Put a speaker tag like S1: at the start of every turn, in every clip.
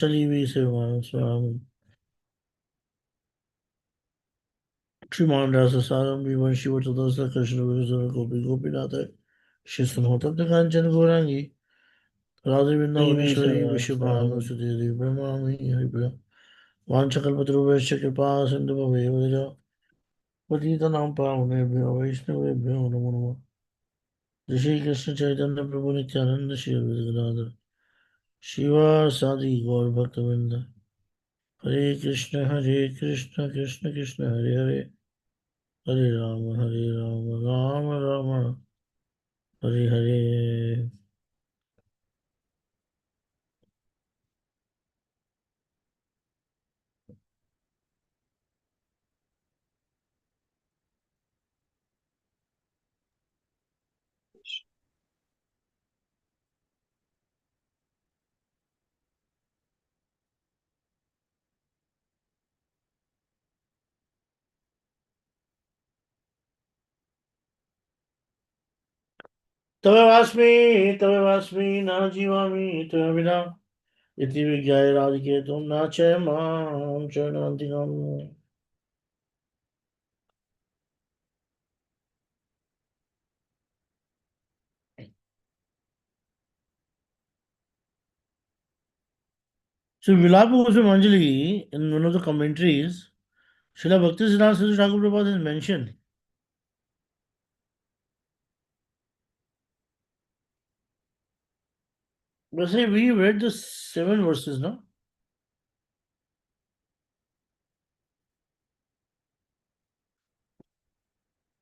S1: चली हुई सेवाएं स्वामी श्रीमान सारम विवन शिव चतुर्थ कृष्ण विष्णु गोपी गोपीनाथ शिष्य कांचन गौरांगी राधे
S2: देवी
S1: वृंदावनेश्वरी
S2: सर्वस्वं
S1: विश्वभानुसुते देवी ब्रह्मामि हरिप्रिया वाञ्छकल्पतरुभ्यश्च कृपा सिन्धुभवेश पतितानां पावनेभ्यो वैष्णवेभ्यो नमो नमः ऋषि कृष्ण चैतन्य प्रभु नित्यानंद श्री अद्वैत गदाधर शिवा सादि गौर भक्तवृंद हरे कृष्ण कृष्ण कृष्ण हरे हरे हरे राम राम राम हरे हरे। तवे वास्मि न जीवामि त्वया विना इति विज्ञाय राजकेतुं न च मां शरणन्तिकम्. So Vilap Kusumanjali, in one of the commentaries, Srila Bhakti Siddhanta Thakur Prabhupada has mentioned. But say we read the 7 verses, no?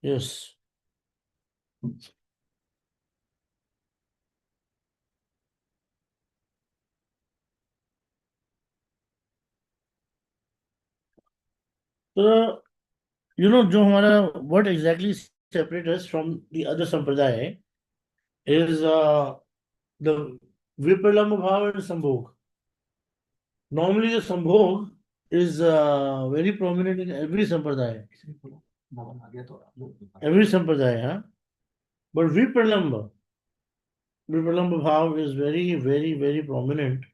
S1: Yes. So जो हमारा what exactly separates us from the other sampradaya is the Vipralambha Bhav and Sambhog. Normally, the Sambhog is very prominent in every sampradaya. Every sampradaya, huh? But Vipralambha Bhav is very, very, very prominent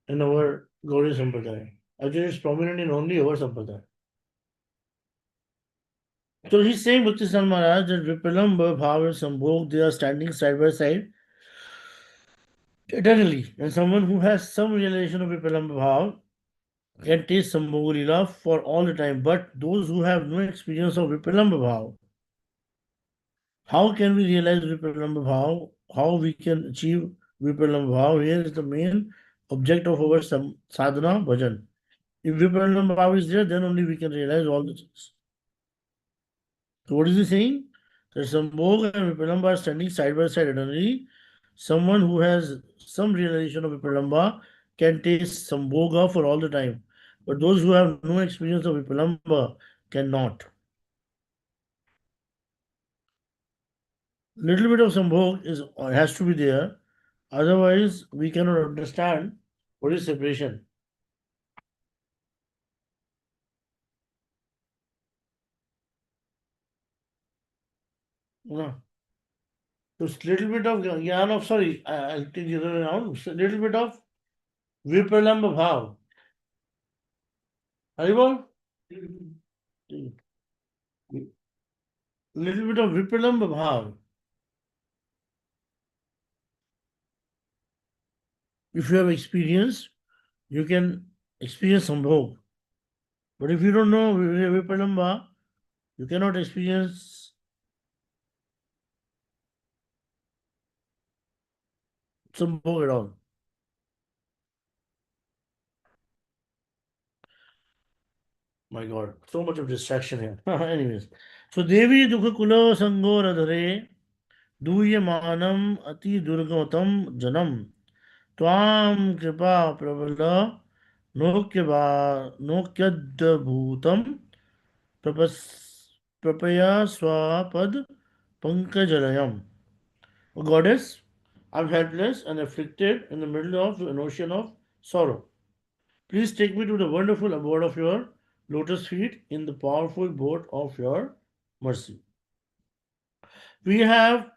S1: in our Gaudiya sampradaya. Actually, it's prominent in only our sampradaya. So he's saying, Bhakti San Maharaj, that Vipralambha Bhav and Sambhog, they are standing side by side eternally. And someone who has some realization of Vipralambha Bhav can taste Sambhog Leela for all the time. But those who have no experience of Vipralambha Bhav, how can we realize Vipralambha Bhav? How we can achieve Vipralambha Bhav? Here is the main object of our sadhana bhajan. If Vipralambha Bhav is there, then only we can realize all the things. So what is he saying? That Sambhog and Vipralambha are standing side by side eternally. Someone who has some realization of Vipralambha can taste Sambhoga for all the time. But those who have no experience of Vipralambha cannot. Little bit of Sambhog is has to be there. Otherwise, we cannot understand what is separation. No. So it's little bit of jnana of sorry, I'll take the other way around. So little bit of Vipralambha bhav. Haribol? Little bit of Vipralambha bhav. If you have experience, you can experience Sambhog. But if you don't know Vipralambha, you cannot experience Sambhog at all. My God, so much of distraction here. Anyways, so Devi Dukha Kula Sango Radhare Duyamanam Ati Durgamatam Janam Tvam Kripa Pravala Nokyadbhutam Prapaya Swapad Pankajalayam. O goddess, I'm helpless and afflicted in the middle of an ocean of sorrow. Please take me to the wonderful abode of your lotus feet in the powerful boat of your mercy. We have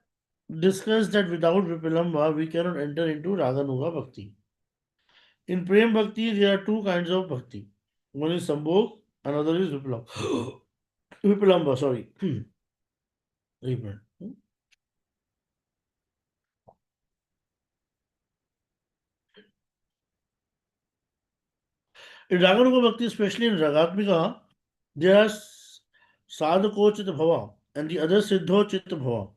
S1: discussed that without Vipalamba, we cannot enter into Raganuga Bhakti. In Prem Bhakti, there are two kinds of bhakti. One is Sambhog, another is Vipulamba. Vipulamba, sorry. Repeat. In Raganuga Bhakti, especially in Ragatmika, there are Sadhako Chitta Bhava and the other Siddho Chitta Bhava.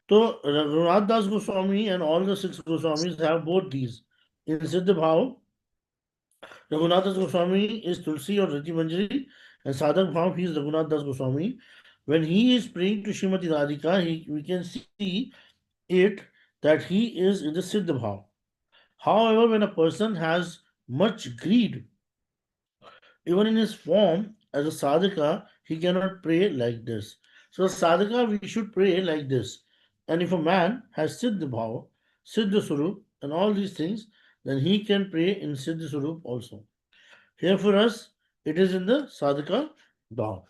S1: So Raghunath Das Goswami and all the six Goswamis have both these. In Siddha Bhav, Raghunath Das Goswami is Tulsi or Rati Manjari, and Sadhak Bhav, he is Raghunath Das Goswami. When he is praying to Srimati Radhika, we can see it that he is in the Siddha Bhav. However, when a person has much greed, even in his form as a sadhaka, he cannot pray like this. So, sadhaka, we should pray like this. And if a man has Siddha Bhava, Siddha Surup, and all these things, then he can pray in Siddha Surup also. Here for us, it is in the sadhaka bhav.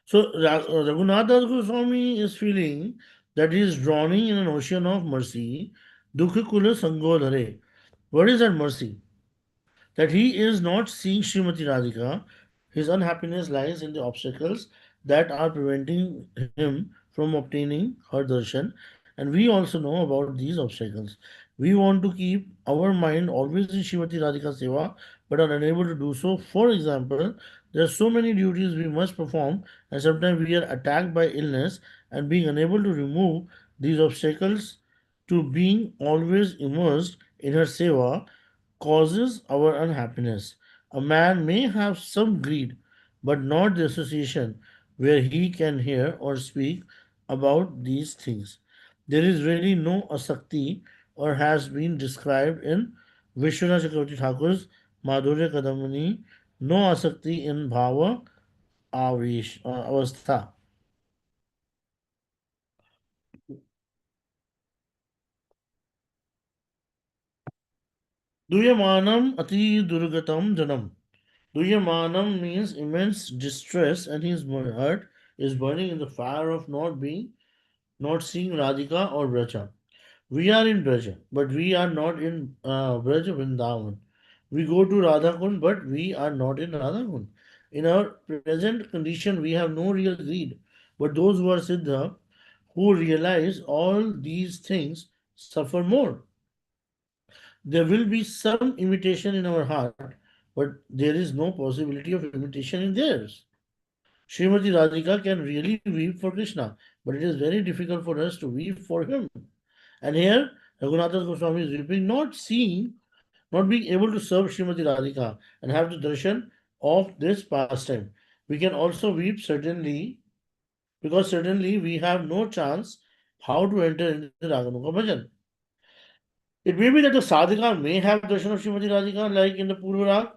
S1: So, Raghunatha Goswami is feeling that he is drowning in an ocean of mercy. Dukha Kula Sangodhare. What is that mercy? That he is not seeing Srimati Radhika. His unhappiness lies in the obstacles that are preventing him from obtaining her darshan. And we also know about these obstacles. We want to keep our mind always in Srimati Radhika Seva, but are unable to do so. For example, there are so many duties we must perform, and sometimes we are attacked by illness, and being unable to remove these obstacles to being always immersed in her seva causes our unhappiness. A man may have some greed, but not the association where he can hear or speak about these things. There is really no asakti or has been described in Vishwanath Chakravarti Thakur's Madhurya Kadamani, no asakti in bhava avastha. Duyamanam ati durgatam janam. Duyamanam means immense distress, and his heart is burning in the fire of not seeing Radhika or Braja. We are in Braja, but we are not in Braja Vrindavan. We go to Radhakund, but we are not in Radhakund. In our present condition, we have no real greed. But those who are Siddha, who realize all these things, suffer more. There will be some imitation in our heart, but there is no possibility of imitation in theirs. Srimati Radhika can really weep for Krishna, but it is very difficult for us to weep for him. And here, Raghunatha Goswami is weeping, not seeing, not being able to serve Srimati Radhika and have the darshan of this pastime. We can also weep certainly, because certainly we have no chance how to enter into the Raganuga bhajan. It may be that the sadhaka may have darshan of Srimati Radhika, like in the Purva Rag,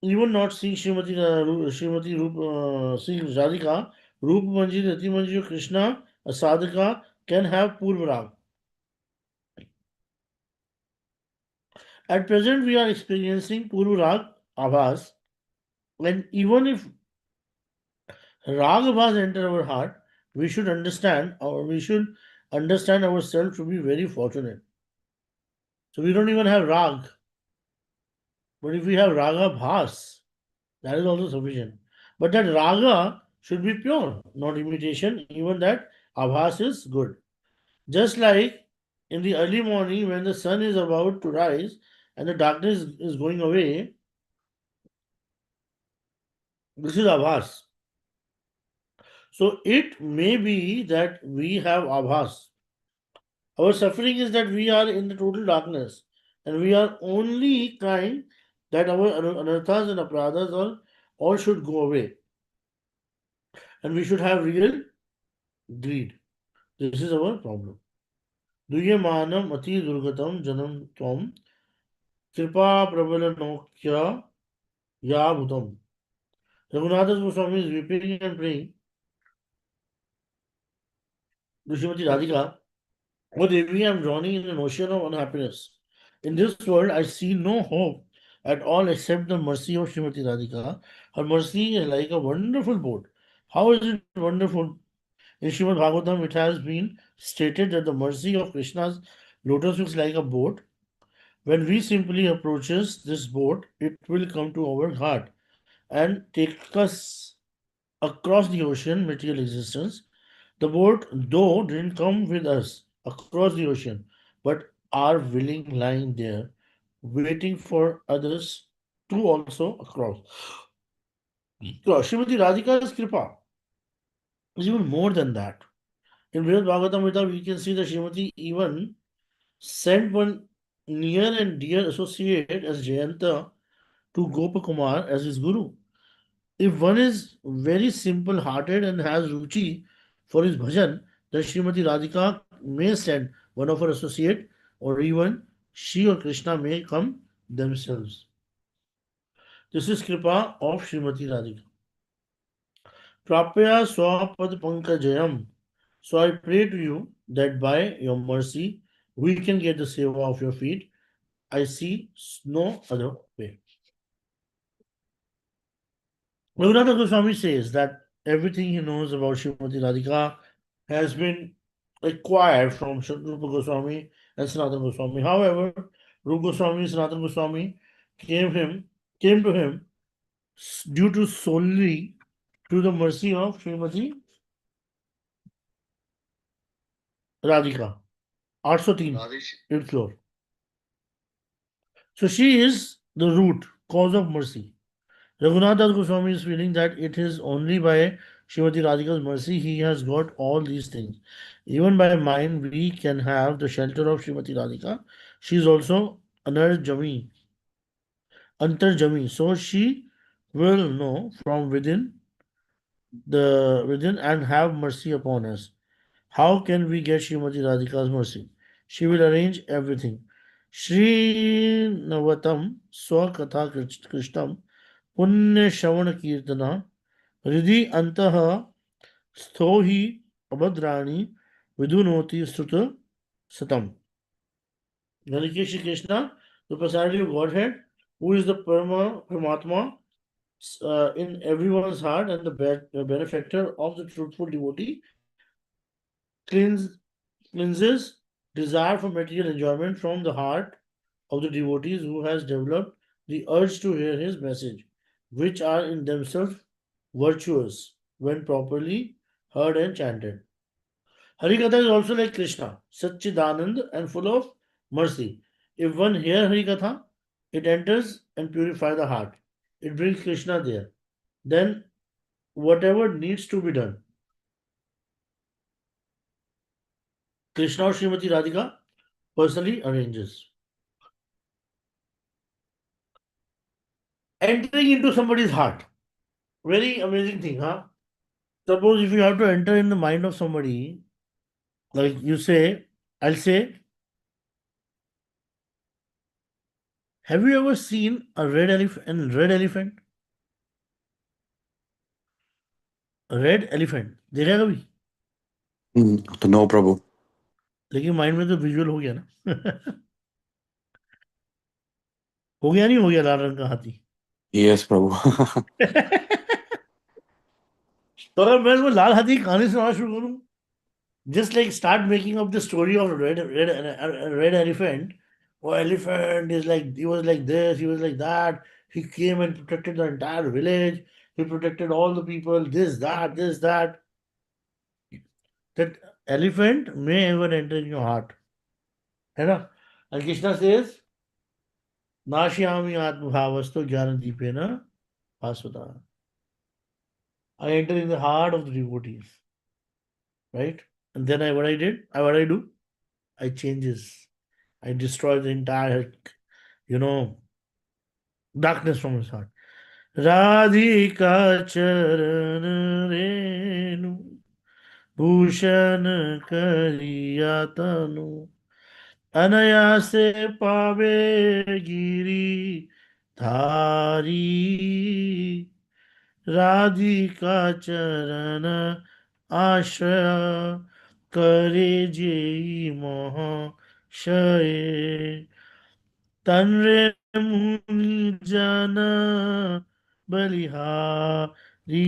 S1: even not seeing Srimati Rup, seeing Radhika, Rup Manjiri, Rati Manjiri, Krishna, a sadhaka can have Purva Rag. At present, we are experiencing Purva Rag Abhas, and even if Rag Abhas enter our heart, we should understand ourselves to be very fortunate. So we don't even have Rag, but if we have Raga Bhas, that is also sufficient. But that Raga should be pure, not imitation, even that Abhas is good. Just like in the early morning when the sun is about to rise and the darkness is going away, this is Abhas. So it may be that we have Abhas. Our suffering is that we are in the total darkness and we are only crying that our anarthas and aparadhas all should go away and we should have real greed. This is our problem. Duyamanam ati durgatam janam tvam kripa prabalanokya yabutam. Raghunath Goswami is weeping and praying to Srimati Radhika, "O Devi, I am drowning in an ocean of unhappiness. In this world, I see no hope at all except the mercy of Srimati Radhika. Her mercy is like a wonderful boat. How is it wonderful? In Srimad Bhagavatam, it has been stated that the mercy of Krishna's Lotus looks like a boat. When we simply approaches this boat, it will come to our heart and take us across the ocean, material existence. The boat, though, didn't come with us across the ocean, but are willing lying there, waiting for others to also across. So, Srimati Radhika's Kripa is even more than that. In Brihad Bhagavatamrita, we can see that Srimati even sent one near and dear associate as Jayanta to Gopakumar as his guru. If one is very simple hearted and has ruchi for his bhajan, then Srimati Radhika may send one of her associate, or even she or Krishna may come themselves. This is Kripa of Srimati Radhika. Prapya Swapad Pankajayam. So I pray to you that by your mercy we can get the seva of your feet. I see no other way. Raghunatha Goswami says that everything he knows about Srimati Radhika has been acquired from Rupa Goswami and Sanatana Goswami. However, Rupa Goswami and Sanatana Goswami came to him due to solely to the mercy of Srimati Radhika. 803 8th floor. So she is the root, cause of mercy. Raghunath Das Goswami is feeling that it is only by Shrimati Radhika's mercy he has got all these things. Even by mind, we can have the shelter of Shrimati Radhika. She is also Anarjami, Antarjami. So she will know from within and have mercy upon us. How can we get Shrimati Radhika's mercy? She will arrange everything. Shri Navatam Swakatha Krishtam Punya Shavana Kirtana हृदि अंतः स्थो हि अभद्राणि विधुनोति स्तुत satam. Nalike Shri Krishna, the personality of Godhead, who is the Paramatma in everyone's heart and the benefactor of the truthful devotee, cleans, cleanses desire for material enjoyment from the heart of the devotees who has developed the urge to hear his message, which are in themselves virtuous when properly heard and chanted. Harikatha is also like Krishna, Satchidanand and full of mercy. If one hear Harikatha, it enters and purifies the heart. It brings Krishna there. Then whatever needs to be done, Krishna or Srimati Radhika personally arranges. Entering into somebody's heart. Very amazing thing, huh? Suppose if you have to enter in the mind of somebody, like you say, I'll say, have you ever seen a red elephant? Red elephant? Red elephant देखा कभी?
S2: तो no प्रभु.
S1: लेकिन mind में तो visual हो गया ना. हो गया नहीं हो गया लाल रंग का हाथी.
S2: यस प्रभु.
S1: तो अगर मैं वो लाल हाथी की कहानी सुनाना शुरू करूं, just like start making up the story of red elephant. Oh, elephant is like he was like this, he was like that. He came and protected the entire village. He protected all the people. This, that. That elephant may ever enter in your heart. है ना? And Krishna says, नाशयामि आत्मभावस्तु ज्ञानदीपेन भास्वता. I enter in the heart of the devotees, right? And then what I do? I changes. I destroy the entire, you know, darkness from his heart. Radhika charan renu bhushan kariyatanu anayase pave giri dhari. Radhika चरण आश्रय करे JEE महाशय तन्रे मुनि जन बलिहारी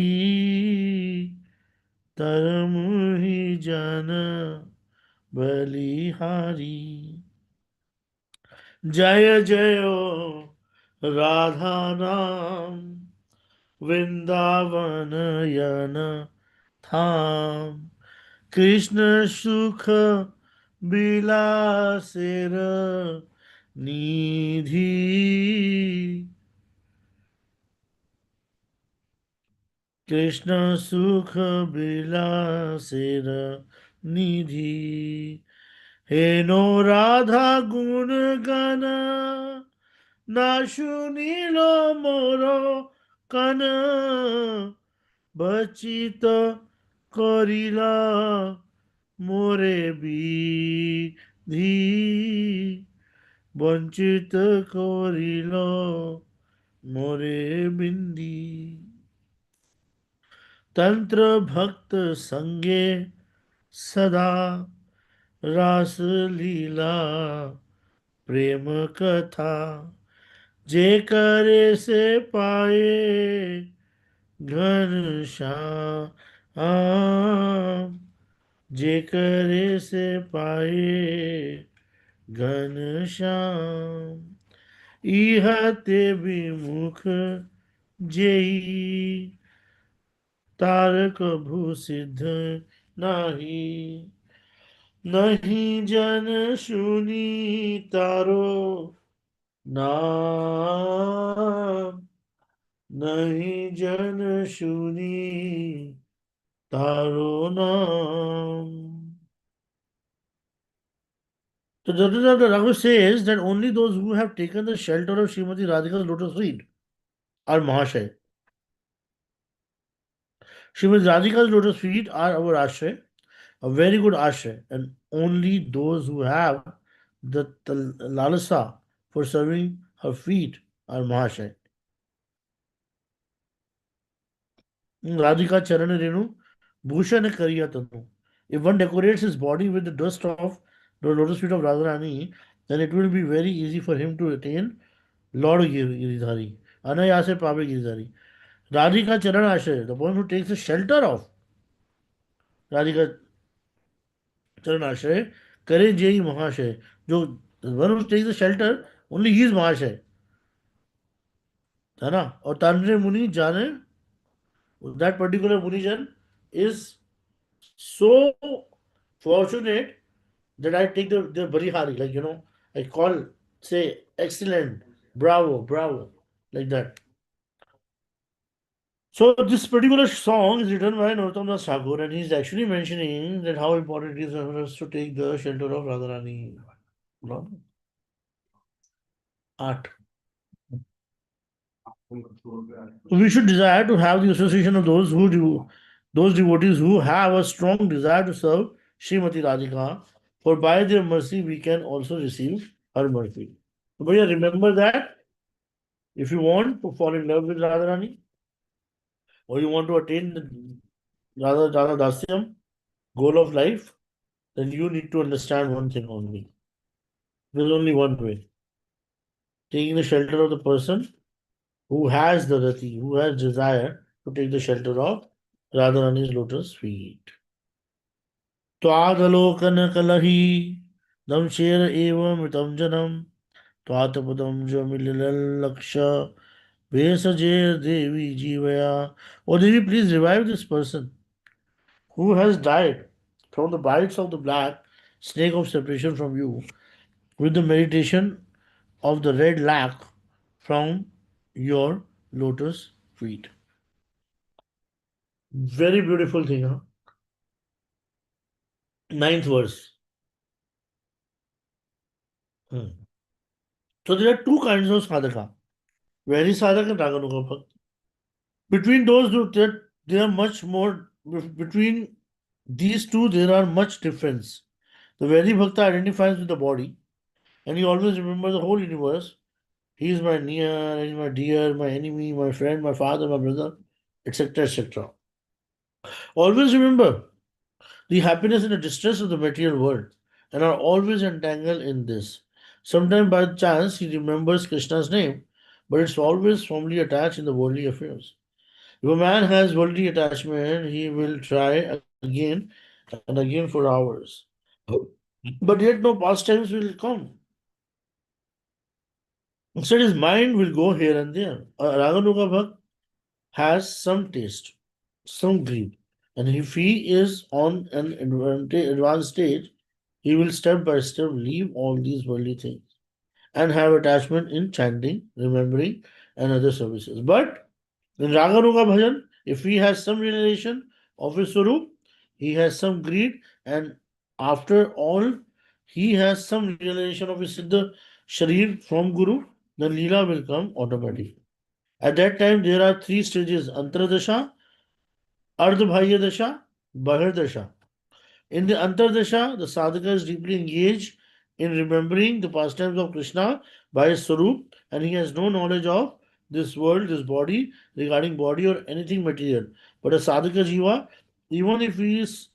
S1: तरमुहि जन बलिहारी. जय जयो राधा नाम वृंदावन यन धाम कृष्ण सुख बिलासेर निधि कृष्ण सुख बिलासेर निधि हे नो राधा गुण गण ना শুনিলো মোর কান বচিত করিলা মোরে বিধি বঞ্চিত করিল মোরে বিন্দি तंत्र भक्त संगे सदा रास लीला प्रेम कथा जे करे से पाए घन श्याम जे करे से पाए घन श्याम इह ते विमुख जेई तारक भू सिद्ध नाही नहीं जन सुनी तारो नाम नहीं जन सुनी तारो नाम. So Dr. Raghu says that only those who have taken the shelter of Srimati Radhika's lotus feet are Mahashay. Srimati Radhika's lotus feet are our Ashray, a very good Ashray, and only those who have the lalasa for serving her feet are Mahashay. Radhika Charan Renu, Bhushan Kariya Tanu. If one decorates his body with the dust of the lotus feet of Radharani, then it will be very easy for him to attain Lord Giridhari. Anayase Pabe Giridhari. Radhika Charan Ashay, the one who takes the shelter of Radhika Charan Ashay, Kare Jai Mahashay. जो the one who takes the shelter, only he is Mahashay. है ना? और तांत्रिक मुनि जाने, that particular Munijan is so fortunate that I take the Barihari, like I call, say, excellent, bravo, bravo, like that. So this particular song is written by Narottam Das Thakur, and he's actually mentioning that how important it is for us to take the shelter of Radharani. No? Art. We should desire to have the association of those devotees who have a strong desire to serve Srimati Radhika, for by their mercy we can also receive her mercy. But yeah, remember that if you want to fall in love with Radharani, or you want to attain the Radha Dasyam goal of life, then you need to understand one thing only. There's only one way. Taking the shelter of the person who has the rati, who has desire to take the shelter of Radharani's lotus feet. त्वादलोकन कलहि दमशेर एव मृतम जनम त्वातपदम जो मिललक्ष भेषजेर देवी जीवया. Oh Devi, please revive this person who has died from the bites of the black snake of separation from you with the meditation of the red lac from your lotus feet. Very beautiful thing, huh? Ninth verse. Hmm. So there are two kinds of sadhaka. Very sadhaka and raganuga bhakt. Between those two, there are much more. Between these two, there are much difference. The very bhakta identifies with the body, and he always remembers the whole universe. He is my near, he is my dear, my enemy, my friend, my father, my brother, etc., etc. Always remember the happiness and the distress of the material world, and are always entangled in this. Sometimes by chance he remembers Krishna's name, but it's always firmly attached in the worldly affairs. If a man has worldly attachment, he will try again and again for hours. But yet no pastimes will come. Instead, his mind will go here and there. A Raganuga Bhakt has some taste, some greed, and if he is on an advanced stage, he will step by step leave all these worldly things and have attachment in chanting, remembering, and other services. But in Raganuga Bhajan, if he has some realization of his Swarup, he has some greed, and after all, he has some realization of his Siddha Sharir from Guru, then Leela will come automatically. At that time, there are three stages: Antardasha, Ardhabhaya Dasha, Bahir Dasha. In the Antardasha, the sadhaka is deeply engaged in remembering the pastimes of Krishna by his Swarup, and he has no knowledge of this world, this body, regarding body or anything material. But a sadhaka jiva, even if he is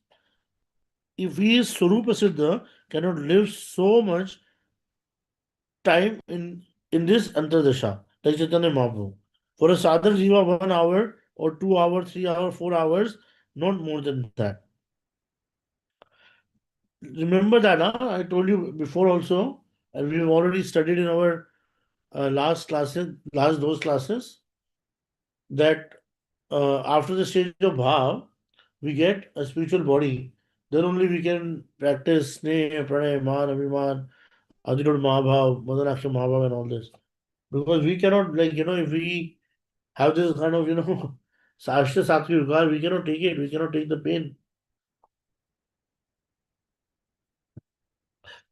S1: Swarupa Siddha, cannot live so much time in this Antardasha, like Chaitanya Mahaprabhu. For a sadhaka jiva, 1 hour or 2 hours, 3 hours, 4 hours, not more than that. Remember that, huh? I told you before also, and we've already studied in our last those classes, that after the stage of bhav, we get a spiritual body. Then only we can practice sneha, pranay, man, abhiman, adhirud mahabhav, madanaksham mahabhav, and all this. Because we cannot, like, if we have this kind of, sashta satvi vigar, we cannot take it. We cannot take the pain.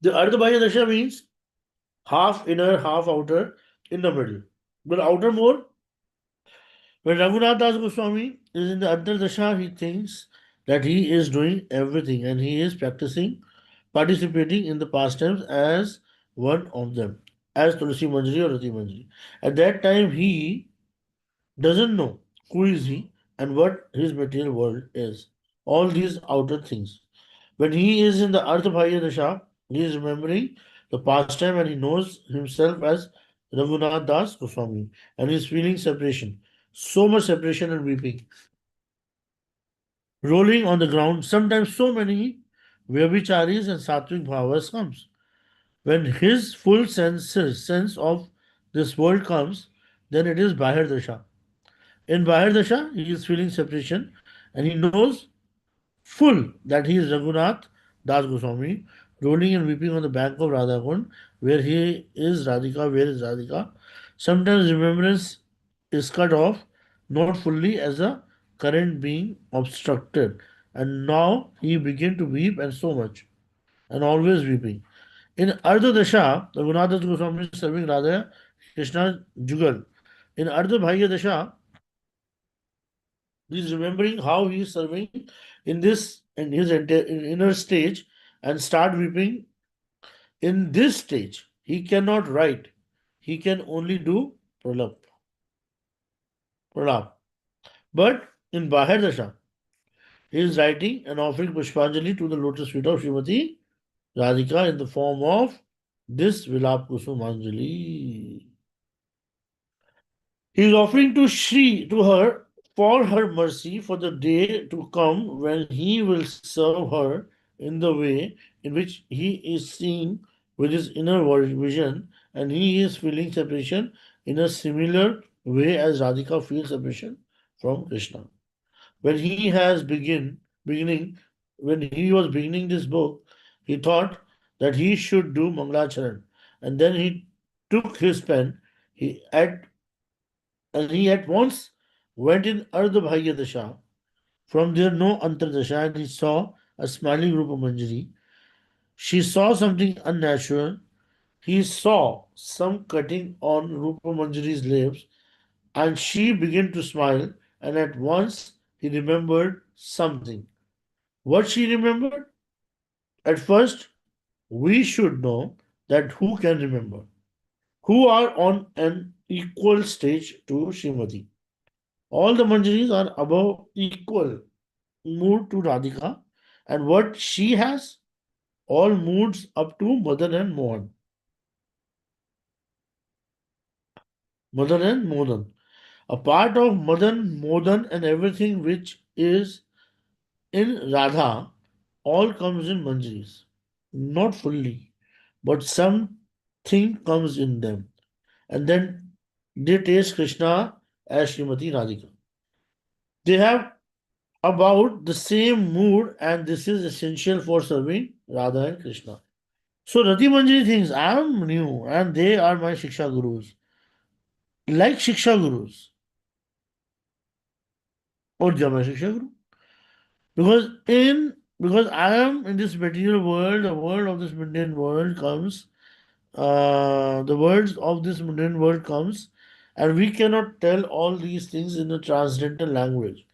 S1: The Ardhabhaya Dasha means half inner, half outer, in the middle. But outer more, when Raghunath Das Goswami is in the Antardasha, he thinks that he is doing everything and he is practicing, participating in the pastimes as one of them, as Tulsi Manjari or Rati Manjari. At that time, he doesn't know who is he and what his material world is. All these outer things. When he is in the Ardhabhaya Dasha, he is remembering the pastime and he knows himself as Raghunath Das Goswami and he is feeling separation. So much separation and weeping. Rolling on the ground, sometimes so many Vyabhicharis and Sattvic Bhavas comes. When his full sense of this world comes, then it is Bahir Dasha. In Bahir Dasha, he is feeling separation and he knows full that he is Raghunath Das Goswami, rolling and weeping on the bank of Radhakund, where he is Radhika, where is Radhika. Sometimes remembrance is cut off, not fully as a current being obstructed. And now he begin to weep and so much, and always weeping. In Ardha Dasha, Raghunath Das Goswami is serving Radha Krishna Jugal. In Ardha Bhagya Dasha, he is remembering how he is serving in his inner stage and start weeping in this stage. He cannot write. He can only do pralap. Pralap. But in Bahir Dasha, he is writing and offering Pushpanjali to the lotus feet of Srimati Radhika in the form of this Vilap Kusumanjali. He is offering to her for her mercy for the day to come when he will serve her in the way in which he is seeing with his inner vision and he is feeling separation in a similar way as Radhika feels separation from Krishna. When he has beginning when he was beginning this book, he thought that he should do Mangalacharan, and then he took his pen. He at and he at once went in Ardhabhagya Dasha. From there, no Antardasha, and he saw a smiling Rupa Manjari. She saw something unnatural. He saw some cutting on Rupa Manjari's lips, and she began to smile, and at once he remembered something. What she remembered? At first, we should know that who can remember, who are on an equal stage to Srimati. All the Manjaris are above equal mood to Radhika, and what she has, all moods up to Madan and Mohan. Madan and Modan. A part of Madan, Modan, and everything which is in Radha, all comes in Manjaris. Not fully, but something comes in them. and then they taste Krishna as Srimati Radhika. They have about the same mood, and this is essential for serving Radha and Krishna. So Rati Manjari thinks I am new and they are my Shiksha Gurus. Like Shiksha Gurus. Or Jama Shiksha Guru. Because I am in this material world, the world of this mundane world comes, the words of this mundane world comes, and we cannot tell all these things in a transcendental language.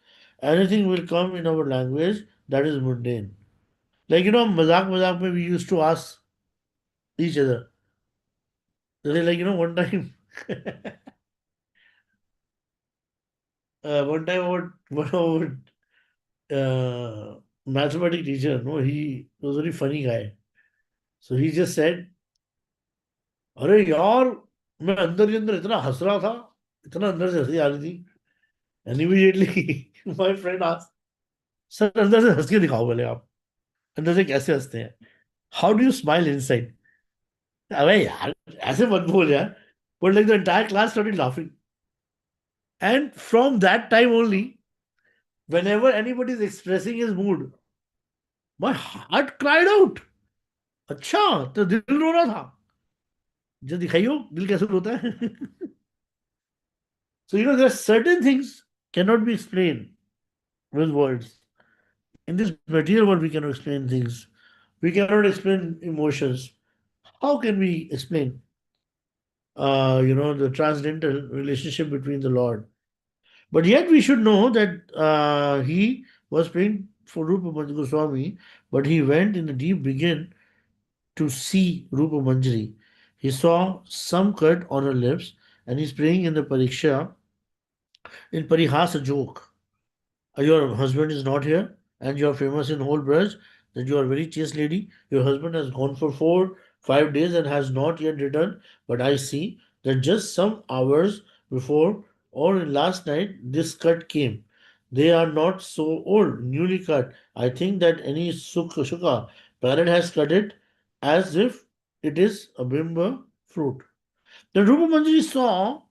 S1: Anything will come in our language that is mundane. Like mazak mazak mein we used to ask each other. Like one time, one time our mathematics teacher, no, he was a very funny guy. So he just said, अरे यार मैं अंदर ही अंदर इतना हंस रहा था, इतना अंदर से हंसी आ रही थी, and immediately my friend asked, sir अंदर से हंस के दिखाओ पहले आप, अंदर से कैसे हंसते हैं, how do you smile inside? अबे यार ऐसे मत बोल यार. But like the entire class started laughing. And from that time only, whenever anybody is expressing his mood, my heart cried out. अच्छा तो दिल रो रहा था. जो दिखाइयो दिल कैसे रोता है. So there are certain things cannot be explained with words. In this material world, we cannot explain things. We cannot explain emotions. How can we explain, the transcendental relationship between the Lord? But yet we should know that he was praying for Rupa Goswami, but he went in the deep begin to see Rupa Manjari. He saw some cut on her lips, and he's praying in the Pariksha in Parihasa joke. Your husband is not here, and you are famous in whole Braj that you are a very chaste lady. Your husband has gone for 5 days and has not yet returned. But I see that just some hours before or last night, this cut came. They are not so old, newly cut. I think that any shuka parrot has cut it as if it is a bimba fruit. The Rupa Manjari saw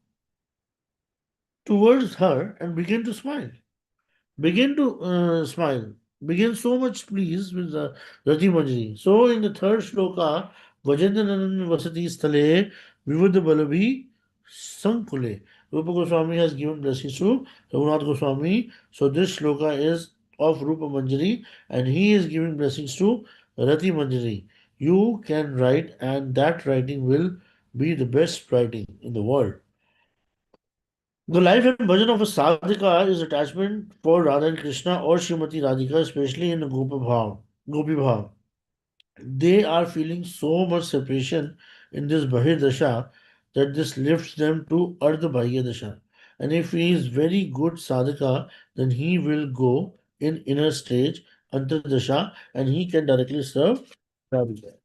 S1: towards her and began to smile. Begin to smile, begin so much pleased with the Rati Manjari. So in the third shloka, Vajendrananan Vasati Sthale Vivuddha Balavi Sankule. Rupa Goswami has given blessings to Raghunath Goswami. So this shloka is of Rupa Manjari and he is giving blessings to Rati Manjari. You can write and that writing will be the best writing in the world. The life and bhajan of a sadhika is attachment for Radha and Krishna or Srimati Radhika, especially in the Gopi Bhav. They are feeling so much separation in this Bahir Dasha that this lifts them to Ardha Bahya Dasha. And if he is very good sadhika, then he will go in inner stage, Antar Dasha, and he can directly serve Radhika.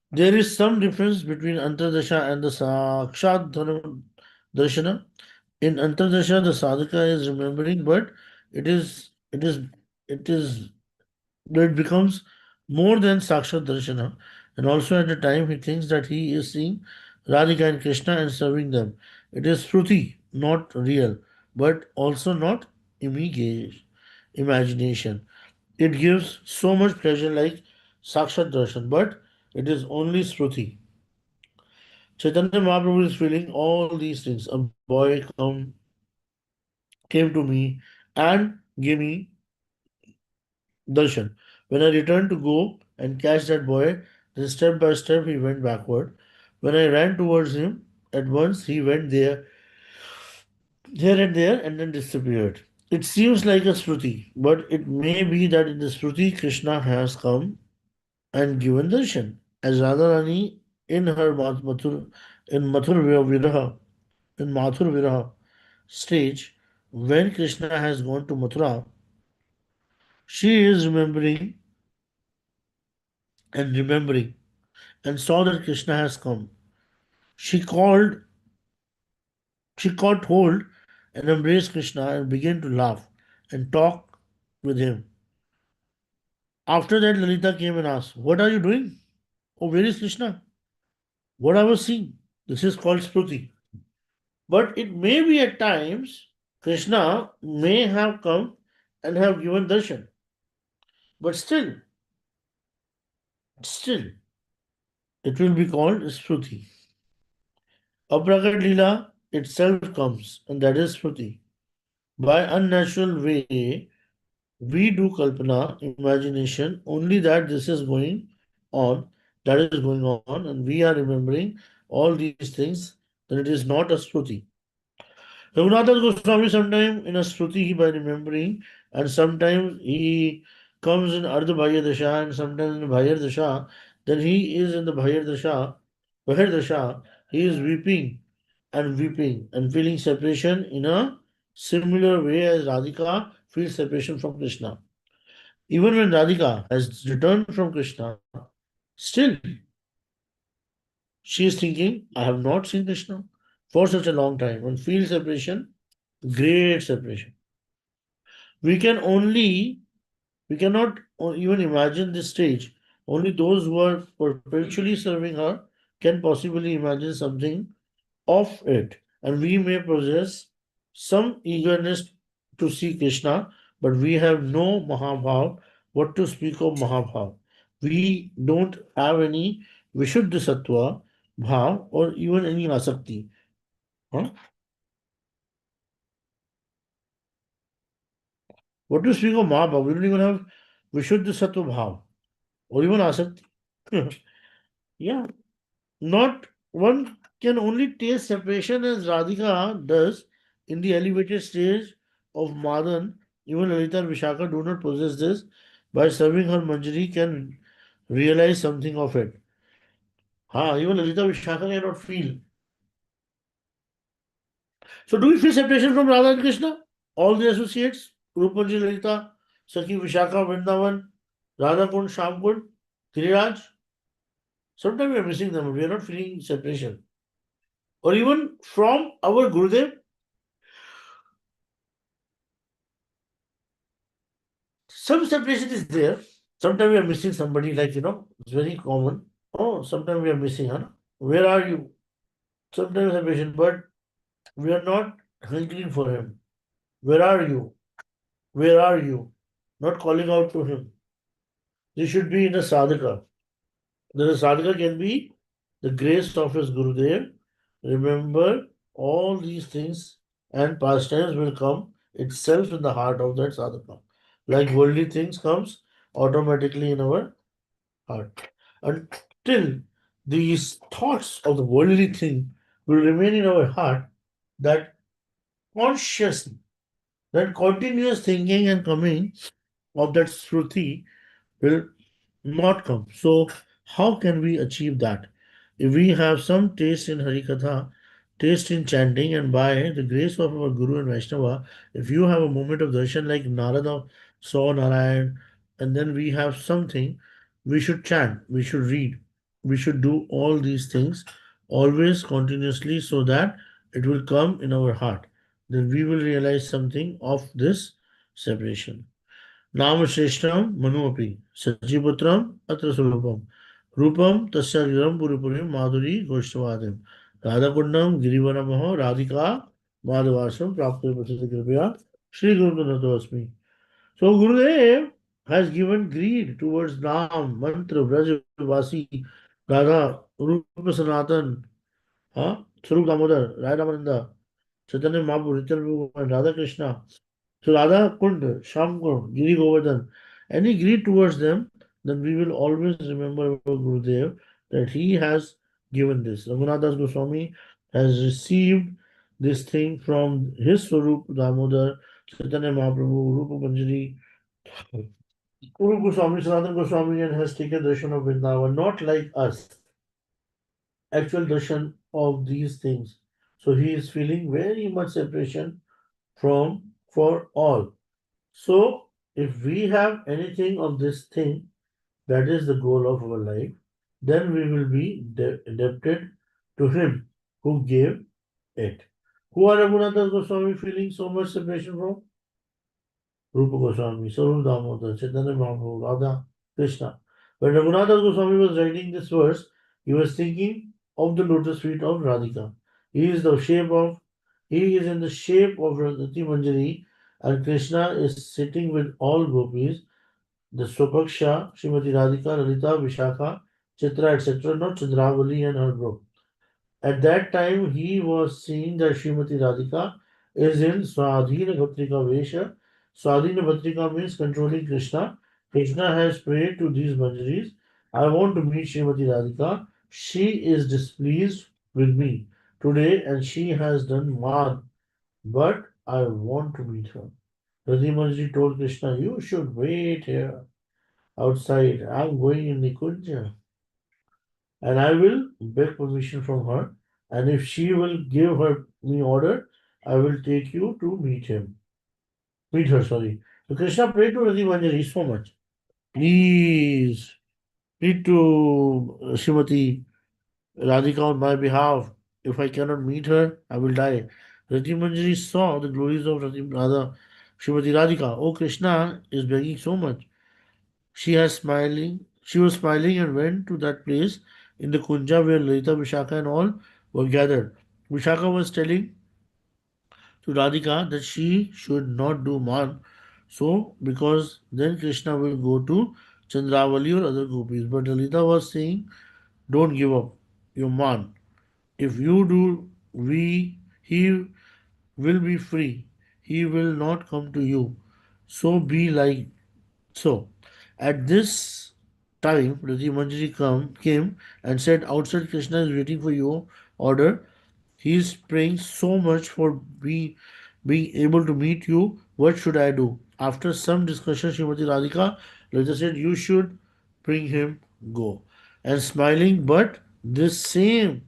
S1: There is some difference between Antardasha and the Sakshat Darshana. In Antardasha, the sadhaka is remembering, but it is it is it is it becomes more than Sakshat Darshana. And also at the time he thinks that he is seeing Radhika and Krishna and serving them. It is Shruti, not real, but also not imagination. It gives so much pleasure like Sakshat Darshan, but it is only Shruti. Chaitanya Mahaprabhu is feeling all these things. A boy came to me and gave me darshan. When I returned to go and catch that boy, then step by step he went backward. When I ran towards him, at once he went here and there, and then disappeared. It seems like a Shruti, but it may be that in the Shruti Krishna has come and given darshan. As Radharani in her in Mathur Viraha stage, when Krishna has gone to Mathura, she is remembering and saw that Krishna has come. She called, she caught hold and embraced Krishna and began to laugh and talk with him. After that, Lalita came and asked, "What are you doing?" Oh, where is Krishna? What I was seeing. This is called Spruti. But it may be at times Krishna may have come and have given darshan. But still, it will be called Spruti. Aprakat Leela itself comes, and that is Spruti. By unnatural way, we do kalpana, imagination, only that this is going on, that is going on, and we are remembering all these things, then it is not a Spruti. Raghunath Goswami sometimes in a Shruti by remembering, and sometimes he comes in Ardha Bhaya Dasha and sometimes in Bhayar Dasha. Then he is in the Bhayar Dasha, he is weeping and feeling separation in a similar way as Radhika feels separation from Krishna. Even when Radhika has returned from Krishna, still she is thinking, I have not seen Krishna for such a long time and feels separation, great separation. We can only, we cannot even imagine this stage. Only those who are perpetually serving her can possibly imagine something of it. And we may possess some eagerness to see Krishna, but we have no Mahabhav. What to speak of Mahabhav? We don't have any Vishuddha Sattva, Bhav, or even any Asakti. Huh? What to speak of Mahabhav? We don't even have Vishuddha Sattva Bhav, or even Asakti. Yeah, not one can only taste separation as Radhika does in the elevated stage of Madan. Even Lalita and Vishaka do not possess this. By serving her Manjari can realize something of it. Even Lalita Vishaka cannot feel. So do we feel separation from Radha and Krishna? All the associates, Rupanji Lalita, Sakhi Vishaka, Vrindavan, Radha Kund, Sham Kund, Giriraj. Sometimes we are missing them. We are not feeling separation. Or even from our Gurudev, some separation is there. Sometimes we are missing somebody, like, it's very common. Oh, sometimes we are missing, huh? Where are you? Sometimes separation, but we are not hankering for him. Where are you? Where are you? Not calling out to him. This should be in a sadhaka. Then a sadhaka can be the grace of his Gurudev. Remember, all these things and pastimes will come itself in the heart of that sadhaka. Like worldly things comes automatically in our heart. Until these thoughts of the worldly thing will remain in our heart, that conscious, that continuous thinking and coming of that Shruti will not come. So, how can we achieve that? If we have some taste in Harikatha, taste in chanting, and by the grace of our Guru and Vaishnava, if you have a moment of darshan like Narada saw Narayan, and then we have something, we should chant, we should read, we should do all these things always continuously so that it will come in our heart. Then we will realize something of this separation. नाम श्रेष्ठम मनुअपि सजीपुत्रम अत्र सुलभम रूपम तस्य गिरम पुरीपुरी माधुरी गोष्ठवादिम राधाकुंडम गिरिवनमः राधिका माधवासम प्राप्त कृपया Shri गुरुनतोस्मि. So Gurudev has given greed towards Nam, Mantra, Brajvasi, Radha, Rupa Sanatan, Sarup Damodar, Radha Ramananda, Chaitanya Mahaprabhu, Nityananda, and Radha Krishna. So Radha Kund, Sham Kund, Giri Govardhan, any greed towards them, then we will always remember our Gurudev that he has given this. Raghunath Das Goswami has received this thing from his Swarup Damodar, Chaitanya Mahaprabhu, Rupa Panjari, Guru Goswami, Sanatana Goswami, and has taken darshan of Vrindavan, not like us, actual darshan of these things. So he is feeling very much separation from for all. So, if we have anything of this thing, that is the goal of our life, then we will be indebted to Him who gave it. Who are Raghunath Goswami feeling so much separation from? Rupa Goswami, Sarup Damodar, Chaitanya Mahaprabhu, Radha, Krishna. When Raghunath Goswami was writing this verse, he was thinking of the lotus feet of Radhika. He is the shape of he is in the shape of Radhati Manjari, and Krishna is sitting with all gopis, the Swapaksha, Srimati Radhika, Lalita, Vishakha, Chitra, etc., not Chandravali and her group. At that time, he was seeing that Srimati Radhika is in Swadhina Bhatrika Vesha. Swadhina Bhatrika means controlling Krishna. Krishna has prayed to these Manjaris. I want to meet Srimati Radhika. She is displeased with me today and she has done man, but I want to meet her. Radhi Manjari told Krishna, you should wait here outside. I'm going in Nikunja and I will beg permission from her. And if she will give her me order, I will take you to meet her. Sorry. So Krishna prayed to Radhi Manjari so much. Please, plead to Srimati Radhika on my behalf. If I cannot meet her, I will die. Radhi Manjari saw the glories of Radha, Srimati Radhika. Oh, Krishna is begging so much. She was smiling and went to that place in the Kunja where Lalita, Vishaka and all were gathered. Vishaka was telling to Radhika that she should not do man. So, because then Krishna will go to Chandravali or other gopis. But Lalita was saying, don't give up your man. If you do, he will be free. He will not come to you. So be like so. At this time, Rati Manjari came and said, outside Krishna is waiting for your order. He is praying so much for being able to meet you. What should I do? After some discussion, Srimati Radhika later said, you should bring him, go. And smiling, but this same,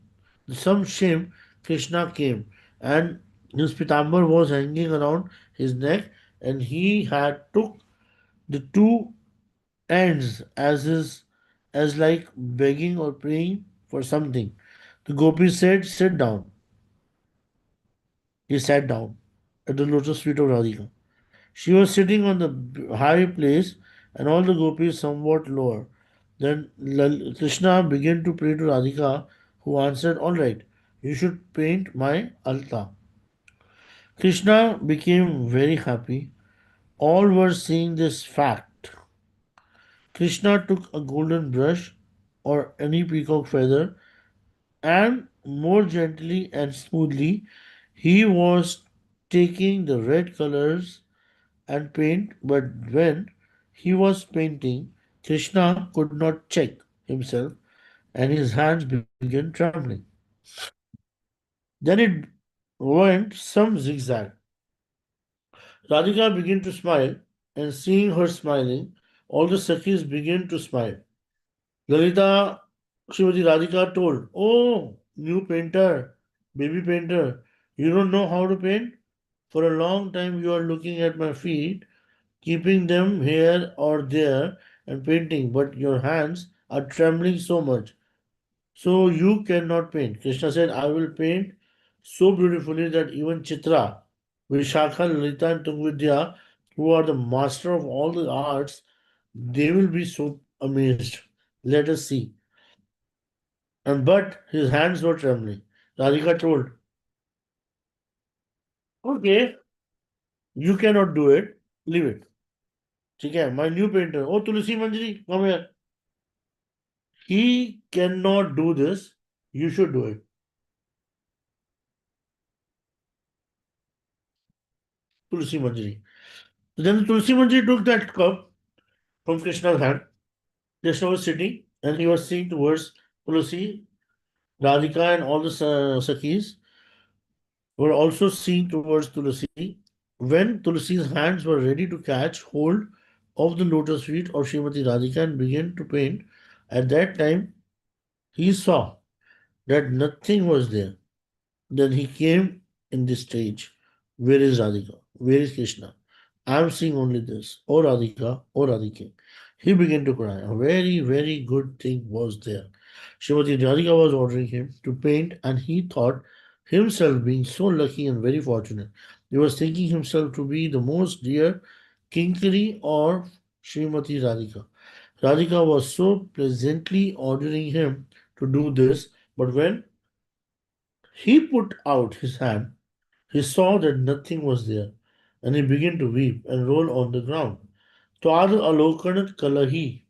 S1: some shame, Krishna came and his pitambar was hanging around his neck and he had took the two ends as like begging or praying for something. The gopi said, sit down. He sat down at the lotus feet of Radhika. She was sitting on the high place and all the gopis somewhat lower. Then Krishna began to pray to Radhika, who answered, all right, you should paint my altar. Krishna became very happy. All were seeing this fact. Krishna took a golden brush or any peacock feather and more gently and smoothly he was taking the red colors and paint, but when he was painting, Krishna could not check himself and his hands began trembling. Then it went some zigzag. Radhika began to smile, and seeing her smiling, all the Sakhis began to smile. Lalita Srimati Radhika told, oh, new painter, baby painter, you don't know how to paint? For a long time you are looking at my feet, keeping them here or there and painting, but your hands are trembling so much. So you cannot paint. Krishna said, I will paint so beautifully that even Chitra, Vishakha, Lalita, and Tungvidya, who are the master of all the arts, they will be so amazed. Let us see. And but his hands were trembling. Radhika told, okay, you cannot do it. Leave it. ठीक है, my new painter. Oh, Tulsi Manjari, come here. He cannot do this. You should do it. Tulsi Manjari. So then Tulsi Manjari took that cup from Krishna's hand. Krishna was sitting and he was seeing towards Tulsi, Radhika, and all the Sakhis were also seeing towards Tulsi. When Tulsi's hands were ready to catch hold of the lotus feet of Srimati Radhika and began to paint, at that time he saw that nothing was there. Then he came in this stage. Where is Radhika? Where is Krishna? I am seeing only this. Oh Radhika, oh Radhika. He began to cry. A very, very good thing was there. Srimati Radhika was ordering him to paint, and he thought himself being so lucky and very fortunate. He was thinking himself to be the most dear Kinkari or Srimati Radhika. Radhika was so pleasantly ordering him to do this, but when he put out his hand, he saw that nothing was there, and he began to weep and roll on the ground. Twad alokanat kalahi.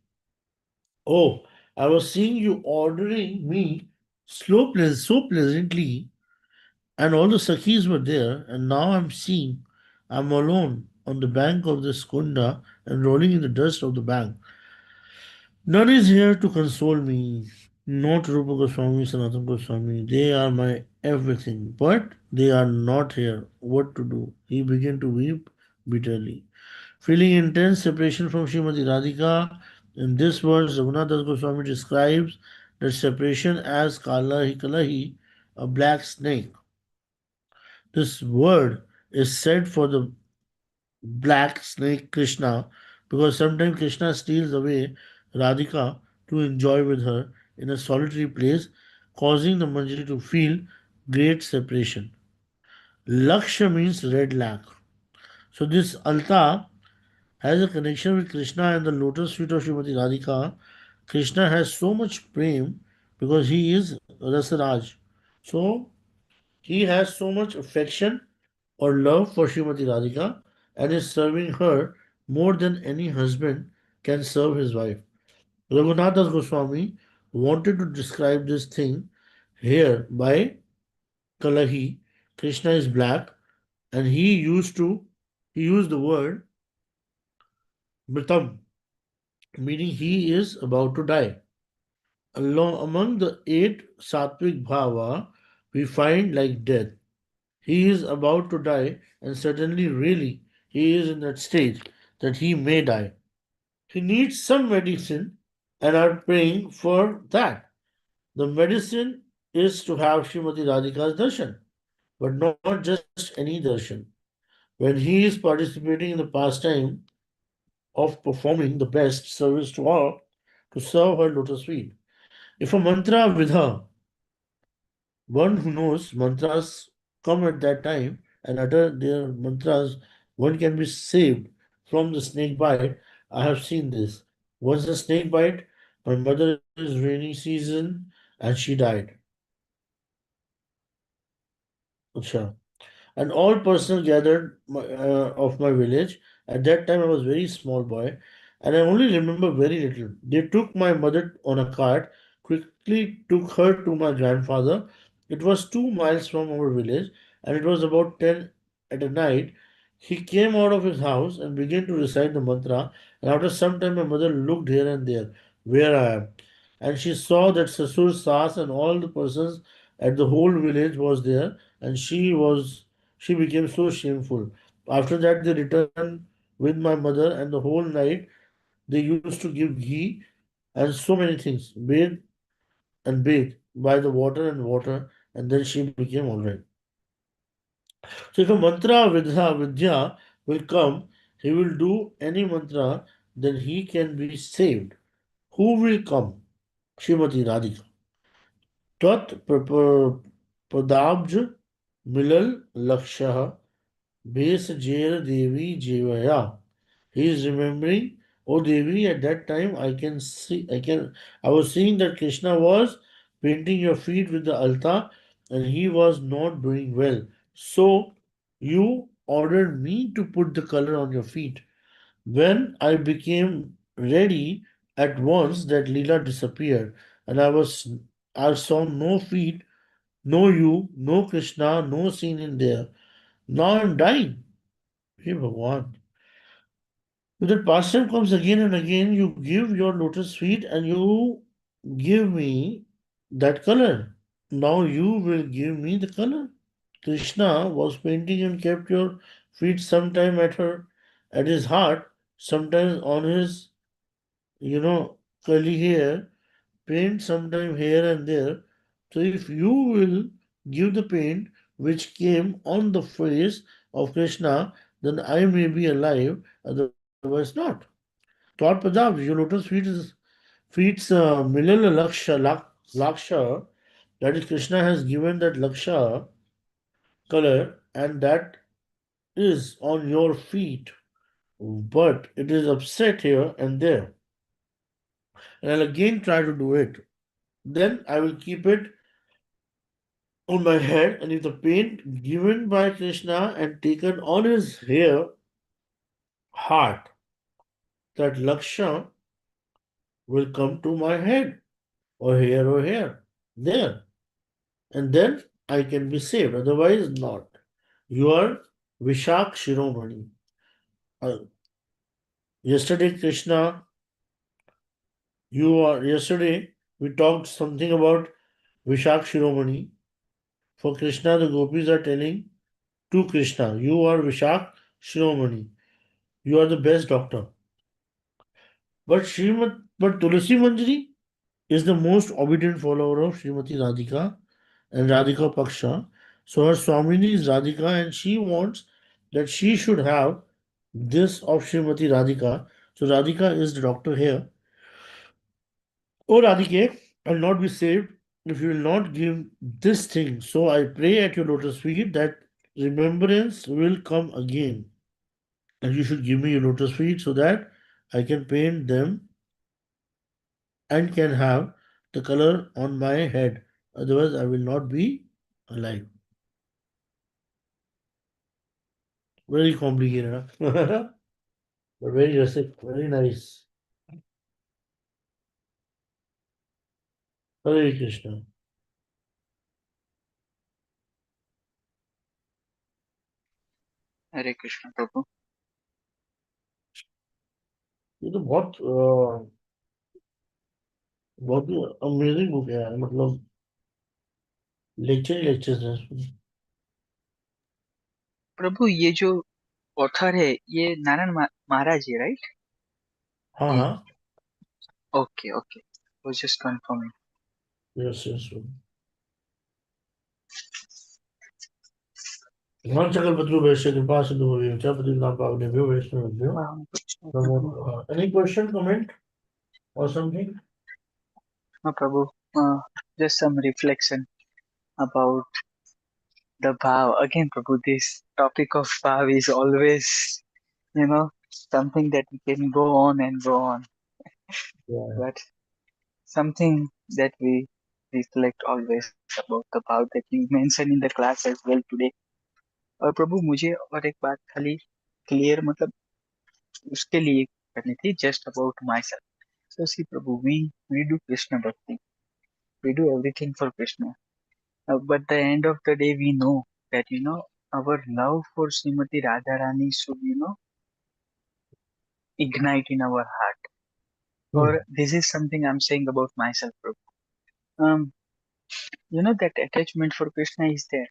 S1: Oh, I was seeing you ordering me so pleasantly, and all the Sakhis were there, and now I'm seeing I'm alone on the bank of this kunda and rolling in the dust of the bank. None is here to console me. Not Rupa Goswami, Sanatana Goswami. They are my everything, but they are not here. What to do? He began to weep bitterly. Feeling intense separation from Srimati Radhika, in this verse, Raghunath Das Goswami describes that separation as Kalahi Kalahi, a black snake. This word is said for the black snake Krishna because sometimes Krishna steals away Radhika to enjoy with her in a solitary place, causing the Manjari to feel great separation. Lakshya means red lac. So this Alta has a connection with Krishna and the lotus feet of Srimati Radhika. Krishna has so much prem because he is Rasaraj. So he has so much affection or love for Srimati Radhika and is serving her more than any husband can serve his wife. Raghunath Das Goswami wanted to describe this thing here by Kalahi. Krishna is black and he used the word Mritam, meaning he is about to die. Among the eight Sattvic Bhava, we find like death. He is about to die, and certainly, really, he is in that stage that he may die. He needs some medicine and are praying for that. The medicine is to have Srimati Radhika's darshan, but not just any darshan. When he is participating in the pastime of performing the best service to all, to serve her lotus feet. If a mantra vidha, one who knows mantras come at that time and utter their mantras, one can be saved from the snake bite. I have seen this. Once the snake bite, my mother is rainy season and she died. Acha. And all personnel gathered of my village. At that time, I was very small boy, and I only remember very little. They took my mother on a cart, quickly took her to my grandfather. It was 2 miles from our village, and it was about 10 at a night. He came out of his house and began to recite the mantra. And after some time, my mother looked here and there, where I am, and she saw that Sasur Sas and all the persons at the whole village was there, and she became so shameful. After that, they returned with my mother, and the whole night they used to give ghee and so many things, bathe by the water, and then she became all right. So if a vidya will come, he will do any mantra, then he can be saved. Who will come? Shrimati Radhika. Tat padabj milal lakshah bes jer devi jevaya. He is remembering, oh Devi, at that time I was seeing that Krishna was painting your feet with the alta and he was not doing well. So you ordered me to put the color on your feet. When I became ready, at once that Leela disappeared, and I saw no feet, no you, no Krishna, no scene in there. Now I'm dying. Hey Bhagwan. If that pastime comes again and again, you give your lotus feet and you give me that color. Now you will give me the color. Krishna was painting and kept your feet sometime at his heart, sometimes on his, curly hair, paint sometime here and there. So if you will give the paint which came on the face of Krishna, then I may be alive, otherwise not. Thought Pradap, your lotus feeds Milal Laksha, that is Krishna has given that Laksha color and that is on your feet, but it is upset here and there. and I'll again try to do it. Then I will keep it on my head, and if the paint given by Krishna and taken on his hair, heart, that Lakshya will come to my head or hair there, and then I can be saved. Otherwise, not. You are Vishak Shiromani. Uh, yesterday, Krishna, yesterday we talked something about Vishak Shiromani. For Krishna, the gopis are telling to Krishna, you are Vishak Shiromani. You are the best doctor. But Tulasi Manjari is the most obedient follower of Srimati Radhika and Radhika Paksha. So her Swamini is Radhika and she wants that she should have this of Srimati Radhika. So Radhika is the doctor here. Oh Radhike, I will not be saved if you will not give this thing. So I pray at your lotus feet that remembrance will come again. And you should give me your lotus feet so that I can paint them and can have the color on my head. Otherwise, I will not be alive. Very complicated, huh? But very rustic, very nice. Hare Krishna.
S3: हरे कृष्ण प्रभु।
S1: ये तो बहुत ही amazing book है यार, मतलब lecture ही lectures हैं इसमें।
S3: प्रभु ये जो ऑथर है ये नारायण महाराज जी, राइट?
S1: हाँ
S3: ये
S1: हाँ,
S3: ओके ओके, वो जस्ट कंफर्मिंग।
S1: Yes yes. भगवान सकल पत्रु वैश्य कृपा सिंधु भवेम च पतितानां पावनेभ्यो वैष्णवेभ्यो नमो नमः। Any question, comment or something?
S3: हाँ Prabhu, just some reflection about the bhava again Prabhu. This topic of bhava is always, you know, something that we can go on,
S1: Yeah.
S3: but something that we reflect always about the भाव that you mentioned in the class as well today. और प्रभु मुझे और एक बात खाली clear, मतलब उसके लिए करनी थी, just about myself. So see Prabhu, we do Krishna bhakti, we do everything for Krishna, but the end of the day we know that, you know, our love for Srimati Radharani should, you know, ignite in our heart.
S1: Hmm.
S3: Or this is something I'm saying about myself, Prabhu. You know, that attachment for Krishna is there,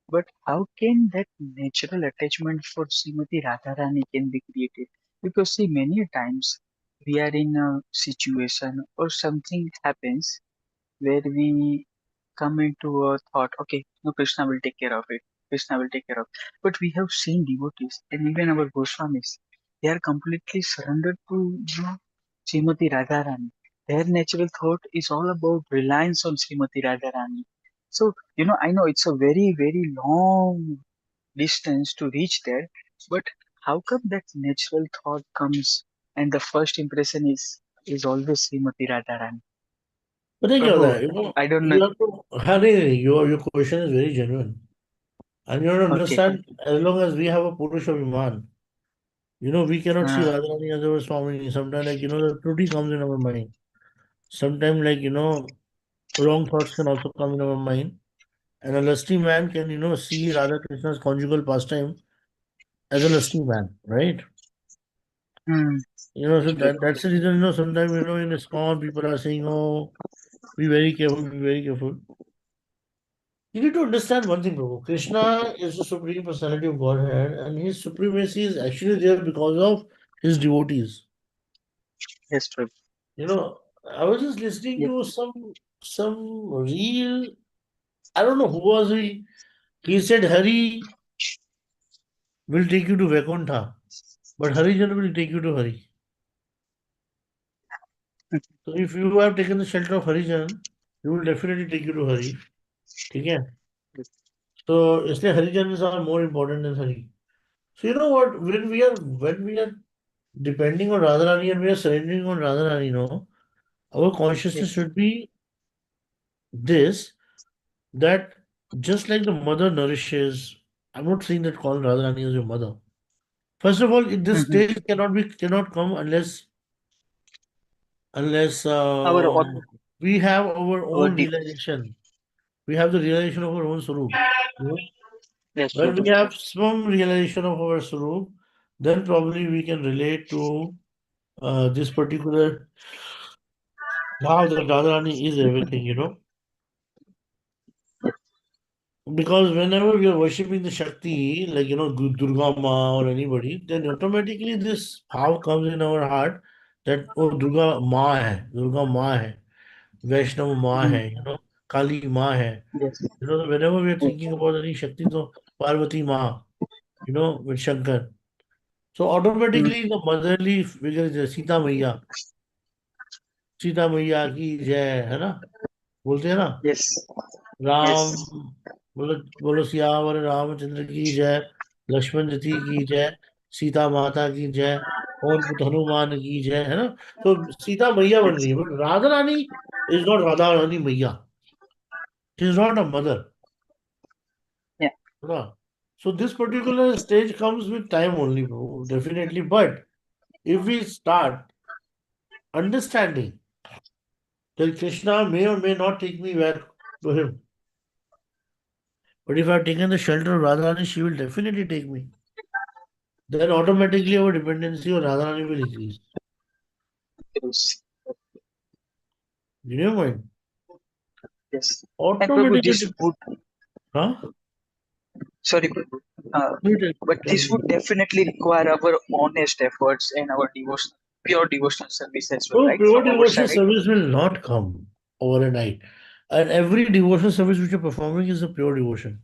S3: but how can that natural attachment for Srimati Radharani can be created? Because see, many a times we are in a situation or something happens where we come into a thought, okay, no, Krishna will take care of it. Krishna will take care of it. But we have seen devotees and even our Goswamis, they are completely surrendered to, you know, Srimati Radharani. Their natural thought is all about reliance on Srimati Radharani. So, you know, I know it's a very, very long distance to reach there, but how come that natural thought comes and the first impression is always Srimati Radharani?
S1: पता है क्या होता
S3: Prabhu,
S1: है,
S3: I don't know.
S1: you have to, हाँ नहीं, your question is very genuine and you have to
S3: Okay.
S1: understand, as long as we have a Purusha Viman, we cannot see
S3: Uh,
S1: Radharani as our Swami. Sometimes, like, the truth comes in our mind. Sometimes, like, wrong thoughts can also come in our mind. And a lusty man can, see Radha Krishna's conjugal pastime as a lusty man, right?
S3: hmm,
S1: So
S3: true.
S1: that's the reason, sometimes, in ISKCON, people are saying, oh, be very careful, be very careful. You need to understand one thing, Prabhu. Krishna is the Supreme Personality of Godhead, and his supremacy is actually there because of his devotees.
S3: Yes, true.
S1: I was just listening
S3: Yeah.
S1: to some real, I don't know who was he. He said Hari will take you to Vaikuntha, but Harijan will take you to Hari. So if you have taken the shelter of Harijan, he will definitely take you to Hari. Okay? So इसलिए Harijans are more important than Hari. So you know what? When we are depending on Radharani and we are surrendering on Radharani, Our consciousness
S3: Yes.
S1: should be this, that just like the mother nourishes, I'm not saying that calling Radharani as your mother. First of all, this
S3: Mhm.
S1: stage cannot come unless
S3: Our au-
S1: we have our
S3: our
S1: own
S3: deep.
S1: realization. We have the realization of our own Swarup. You know?
S3: Yes,
S1: When
S3: Prabhu.
S1: we have some realization of our Swarup, then probably we can relate to this particular how the Radharani is everything. Because whenever we are worshipping the Shakti, like Durga Ma or anybody, then automatically this how comes in our heart that oh Durga Ma hai, Vaishnav Ma
S3: Mm.
S1: hai, Kali Ma hai.
S3: Yes.
S1: Whenever we are thinking about any Shakti, so Parvati Ma, with Shankar. So
S3: Mm.
S1: automatically the motherly figure is Sita Maiya की जय है ना बोलते हैं ना
S3: Yes.
S1: Ram
S3: Yes.
S1: बोलो बोलो सियावर रामचंद्र की जय लक्ष्मण जी की जय सीता माता की जय और हनुमान की जय है ना तो सीता मैया बन रही
S3: Yes.
S1: है but Radha Rani is not Radha Rani Maiya she is not a mother
S3: Yeah.
S1: है ना so this particular stage comes with time only bro, definitely but if we start understanding that Krishna may or may not take me back to him. But if I've taken the shelter of Radharani, she will definitely take me. Then automatically our dependency on Radharani will increase.
S3: Yes.
S1: You know what?
S3: Yes. And Prabhu,
S1: Automatically.
S3: this would.
S1: Huh?
S3: Sorry, Prabhu. Uh,
S1: You tell,
S3: but
S1: tell
S3: this
S1: me.
S3: would definitely require our honest efforts and our devotion, pure devotional service as well,
S1: So
S3: right,
S1: pure
S3: from our
S1: devotional
S3: side.
S1: service will not come over a night. And every devotional service which you're performing is a pure devotion.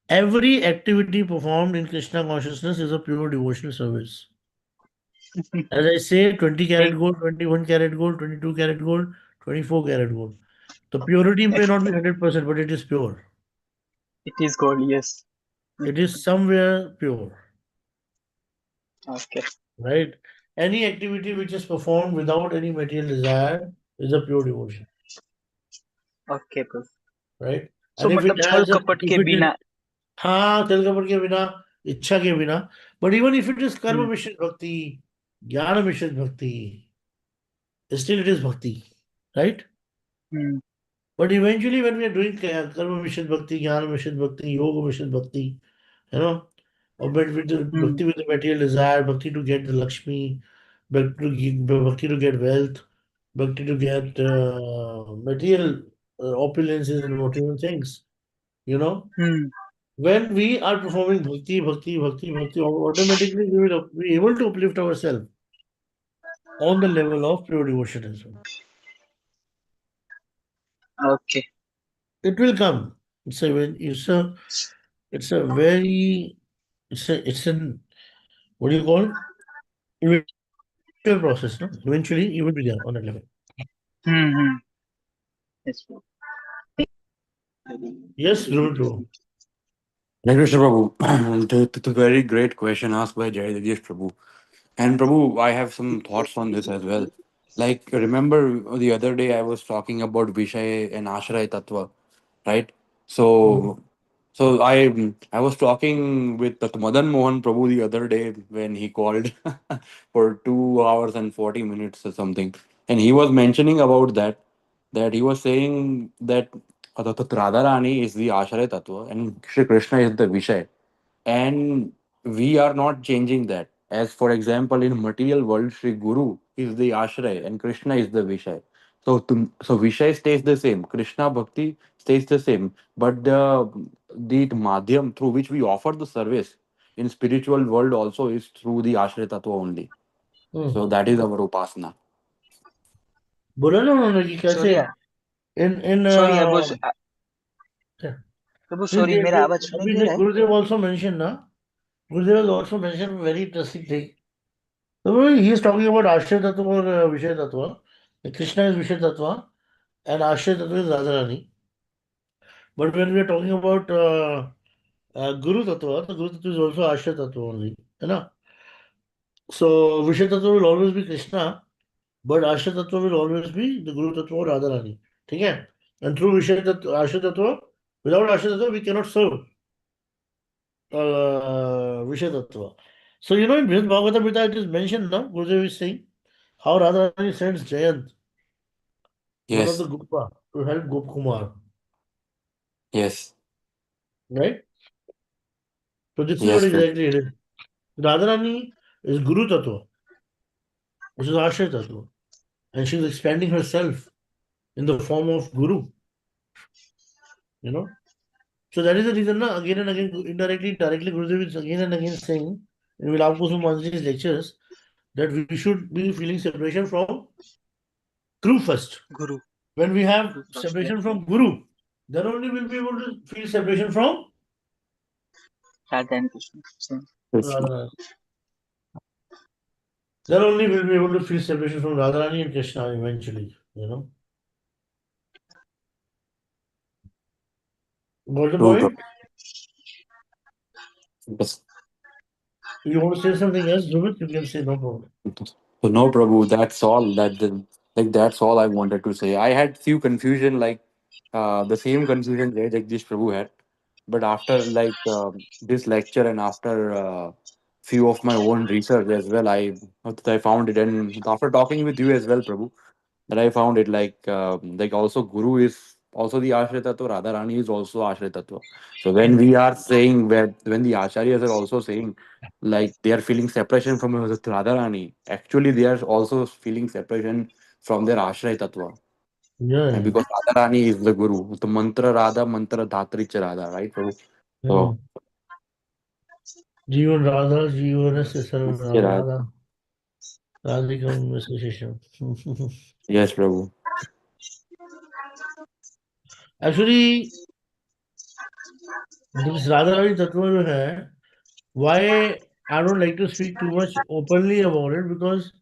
S1: Every activity performed in Krishna consciousness is a pure devotional service. As I say, 20
S3: Hey,
S1: karat gold, 21 karat gold, 22 karat gold, 24 karat gold. The purity may not be 100%, but it is pure.
S3: it is gold, yes.
S1: It is somewhere pure,
S3: Okay.
S1: right? Any activity which is performed without any material desire is a pure devotion,
S3: Okay, Prabhu.
S1: right?
S3: So,
S1: And if it
S3: मतलब छल
S1: has a,
S3: कपट
S1: if
S3: के
S1: it is,
S3: बिना.
S1: हाँ, तिल कपट के बिना, इच्छा के बिना, but even if it is karma
S3: Hmm.
S1: mission bhakti, jnana mission bhakti, still it is bhakti, right?
S3: Hmm.
S1: But eventually, when we are doing karma mission bhakti, jnana mission bhakti, yoga mission bhakti, you know, or with the
S3: Hmm.
S1: bhakti with the material desire, bhakti to get the Lakshmi, bhakti to get wealth, bhakti to get material opulences and material things, you know.
S3: Hmm.
S1: When we are performing bhakti, automatically we will be able to uplift ourselves on the level of pure devotion as well.
S3: Okay.
S1: It will come. It's a very it's an what do you call it? Eventual process, no? Eventually you will be there on that level.
S3: Hmm. Hmm. Yes, Prabhu.
S1: Yes, Dhruv.
S2: Hare Krishna Prabhu. The very great question asked by Jayadjesh Prabhu. And Prabhu, I have some thoughts on this as well. Like, remember the other day I was talking about Vishay and Ashray Tattva, right?
S1: Mm.
S2: So, so I was talking with Tat Madan Mohan Prabhu the other day when he called for 2 hours and 40 minutes or something, and he was mentioning about that he was saying that Radharani is the Ashray Tattva and Shri Krishna is the Vishay, and we are not changing that. As for example, in material world, Sri Guru is the Ashray and Krishna is the Vishay. So Vishay stays the same, Krishna Bhakti stays the same, but the madhyam through which we offer the service in spiritual world also is through the Ashray Tattva only.
S1: Mm.
S2: So that is our upasana.
S1: बोला ना उन्होंने कि कैसे
S3: Sorry,
S1: in
S3: sorry, I was. Prabhu,
S1: they,
S3: sorry,
S1: they,
S3: मेरा
S1: they,
S3: आवाज सुनाई
S1: अभी
S3: दे
S1: they,
S3: रहा है?
S1: Gurudev also mentioned na Gurudev has also mentioned very interesting thing. So he is talking about Ashray Tattva or Vishay Tattva. Krishna is Vishay Tattva and Ashray Tattva is Radharani. But when we are talking about Guru Tattva, the Guru Tattva is also Ashray Tattva only. है ना? So Vishnu Tattva will always be Krishna, but Ashra Tattva will always be the Guru Tattva or Radharani. Okay? And through Vishnu Tattva, Ashra Tattva, without Ashra Tattva, we cannot serve Vishnu Tattva. So, in Brihad Bhagavata Gita, it is mentioned now, Gurudev is saying, how Radharani sends Jayant, one of the
S2: Yes.
S1: Gopa, to help Gopkumar.
S2: Yes.
S1: Right? So, this is what
S2: Yes, Prabhu.
S1: exactly it is. Radharani is Guru Tattva, which is Ashra Tattva. And she's expanding herself in the form of Guru, you know. So that is the reason, na, again and again, indirectly, directly, Gurudev is again and again saying in Vilap Kusumanjali's lectures that we should be feeling separation from Guru first.
S3: Guru.
S1: When we have
S3: Guru first. Yeah.
S1: separation from Guru, then only we'll be able to feel separation from
S3: Radha and Krishna. Same.
S2: Krishna.
S1: Radharani. Then only we'll be able to feel separation from Radharani and Krishna eventually. Got the
S2: True,
S1: point?
S2: Prabhu. Yes.
S1: You want to say something else, Sumit? You can say no problem.
S2: So no, Prabhu, that's all. Like that's all I wanted to say. I had few confusion, like the same confusion Jagdish Prabhu had, but after this lecture and after few of my own research as well, I found it, and after talking with you as well, Prabhu, that I found it like also Guru is also the Ashray Tattva, Radharani is also Ashray Tattva. So when we are saying when the Acharyas are also saying like they are feeling separation from Radharani, actually they are also feeling separation from their Ashray Tattva.
S1: Yeah,
S2: And
S1: yeah.
S2: because Radharani is the Guru, the mantra Radha, mantra Dhatri cha Radha, right, Prabhu?
S1: Hmm.
S2: So
S1: Jeevan Radha, Jeevan se Sarva
S2: yeah,
S1: Radha, Radhikam Association.
S2: yes, Prabhu.
S1: Actually, this Radharani Tattva जो है, why I don't like to speak too much openly about it because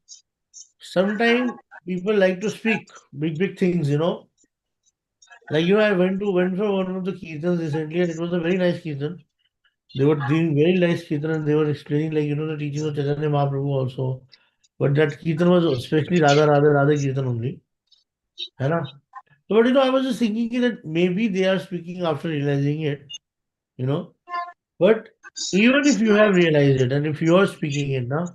S1: sometimes people like to speak big things. Like I went for one of the kirtans recently and it was a very nice kirtan. They were doing very nice kirtan and they were explaining the teachings of Chaitanya Mahaprabhu also. But that kirtan was especially Radha Radha Radha kirtan only. है ना? So, but I was just thinking that maybe they are speaking after realizing it, you know. But even if you have realized it and if you are speaking it now,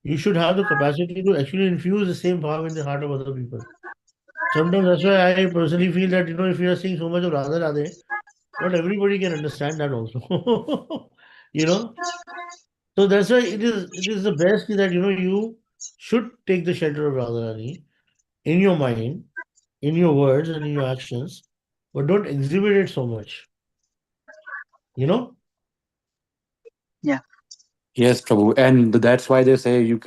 S1: you should have the capacity to actually infuse the same power in the heart of other people. Sometimes that's why I personally feel that, if you are seeing so much of Radha Radhe, not everybody can understand that also. you know. So that's why it is the best that you should take the shelter of Radharani in your mind, in your words and in your actions, but don't exhibit it so much. You know?
S3: Yeah.
S2: Yes, Prabhu. And that's why they say you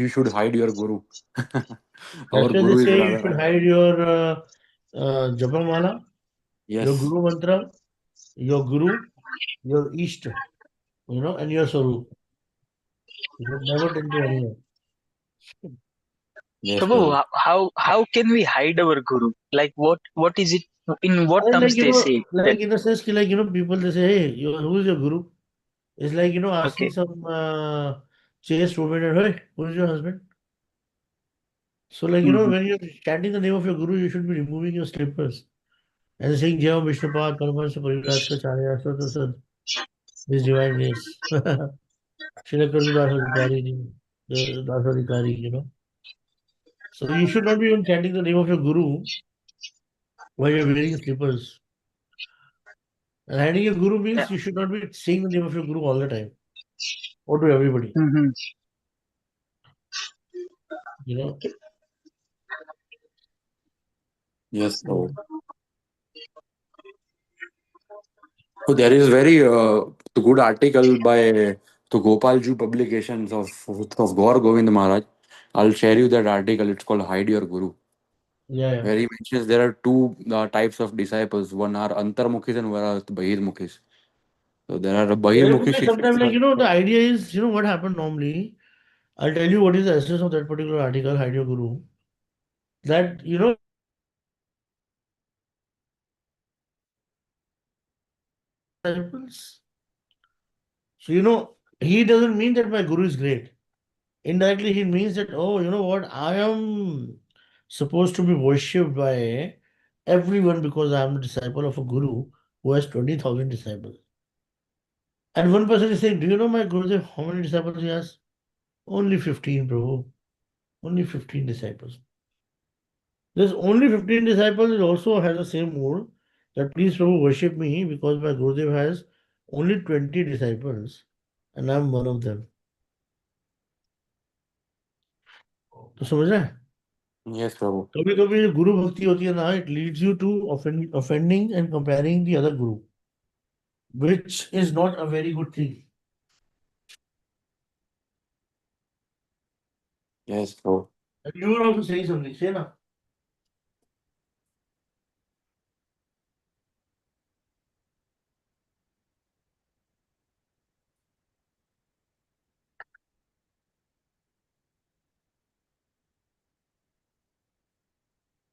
S2: should hide your Guru. Our
S1: That's why they
S2: Guru is
S1: say you should
S2: Radharani.
S1: hide your Japamala, your
S2: Yes.
S1: Guru Mantra, your Guru, your Ishta, and your Sarup. You should never tell to anyone.
S2: Yes,
S3: Prabhu,
S2: Prabhu.
S3: how can we hide our Guru? Like what is it? In what
S1: And
S3: terms they say that?
S1: like in a sense, people they say, hey, who is your Guru? It's like, asking
S3: Okay.
S1: some chaste woman, hey, who is your husband? So, like,
S3: Hmm.
S1: when you're chanting the name of your Guru, you should be removing your slippers and saying, Jai Vishnupad, Paramahansa Parivratka Charya, Asat His Divine Grace. Srila Karudasa Adhikari, the Dasa Adhikari. So, you should not be even chanting the name of your Guru while you're wearing slippers. And hiding your Guru
S3: Yeah.
S1: means you should not be saying the name of your Guru all the time or to everybody.
S3: Hmm.
S1: You know.
S3: Okay.
S2: Yes,
S1: So,
S2: Prabhu. So there is very good article by the Gopalju publications of Gaur Govind Maharaj. I'll share you that article. It's called Hide Your Guru,
S1: yeah, yeah.
S2: where he mentions there are two types of disciples. One are Antarmukhis and one are Bahirmukhis. So there are Bahirmukhi
S1: Because sometimes, like,
S2: Shiksha.
S1: the idea is, what happened normally. I'll tell you what is the essence of that particular article, Hide Your Guru. That, disciples. So, he doesn't mean that my Guru is great. Indirectly, he means that, oh, you know what, I am supposed to be worshipped by everyone because I am a disciple of a guru who has 20,000 disciples. And one person is saying, do you know my Gurudev, how many disciples he has? Only 15, bro. Only 15 disciples. This only 15 disciples it also has the same mood that please Prabhu worship me because my Gurudev has only 20 disciples and I'm one of them. तो समझ रहे हैं
S2: Yes, Prabhu.
S1: कभी कभी जो गुरु भक्ति होती है ना it leads you to offending and comparing the other guru which is not a very good thing.
S2: Yes, Prabhu.
S1: And you are also saying something say na.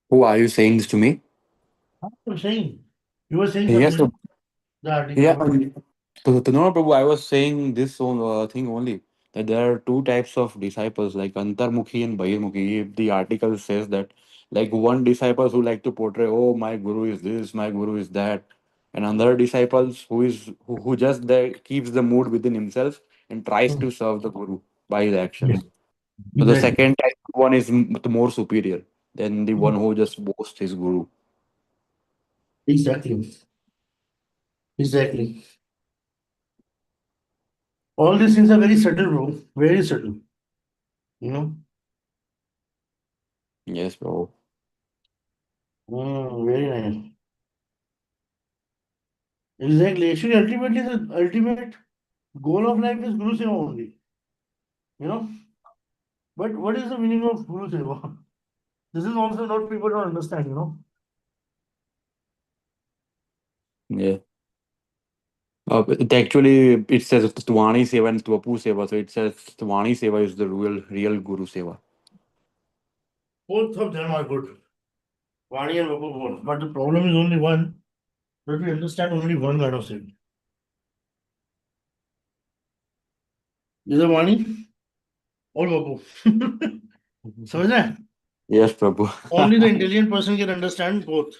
S2: Who are you saying this to me?
S1: I'm saying you were saying
S2: Yes,
S1: something
S2: Prabhu.
S1: the article
S2: Yeah.
S1: what.
S2: To know, Prabhu, I was saying this thing only that there are two types of disciples, like Antarmukhi and Bahirmukhi. If the article says that, like one disciples who like to portray, oh, my guru is this, my guru is that, and another disciples who just there keeps the mood within himself and tries
S1: Hmm.
S2: to serve the guru by his
S1: Yeah,
S2: actions. So the
S1: exactly.
S2: second type one is more superior than the
S1: Hmm.
S2: one who just boasts his guru.
S1: Exactly. Exactly. All these things are very subtle, bro. Very subtle. You know?
S2: Yes, bro.
S1: Very nice. Exactly. Actually, ultimately, the ultimate goal of life is Guru Seva only. You know? But what is the meaning of Guru Seva? This is also not people don't understand, you know?
S2: Yeah. It actually it says Twani Seva and Twapu Seva. So it says Twani Seva is the real Guru Seva.
S1: Both of them are good. Vani and Vapu both. But the problem is only one, that we understand only one kind of Seva. Either Vani or Vapu. समझ रहे हैं?
S2: Yes, Prabhu.
S1: Only the intelligent person can understand both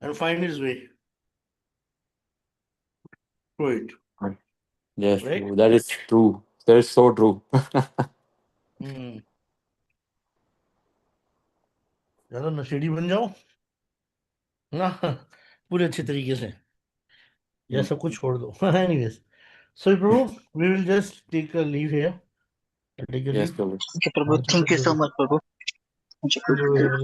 S1: and find his way through it.
S2: Yes,
S1: Right?
S2: Prabhu. That is true. That is so true.
S1: हम्म ज्यादा नशेड़ी बन जाओ ना पूरे अच्छे तरीके से या सब कुछ छोड़ दो anyways so bro we will just take a leave here take a
S2: Yes,
S1: leave
S2: Prabhu.
S3: Okay, Prabhu. Thank you so much, Prabhu. Thank you.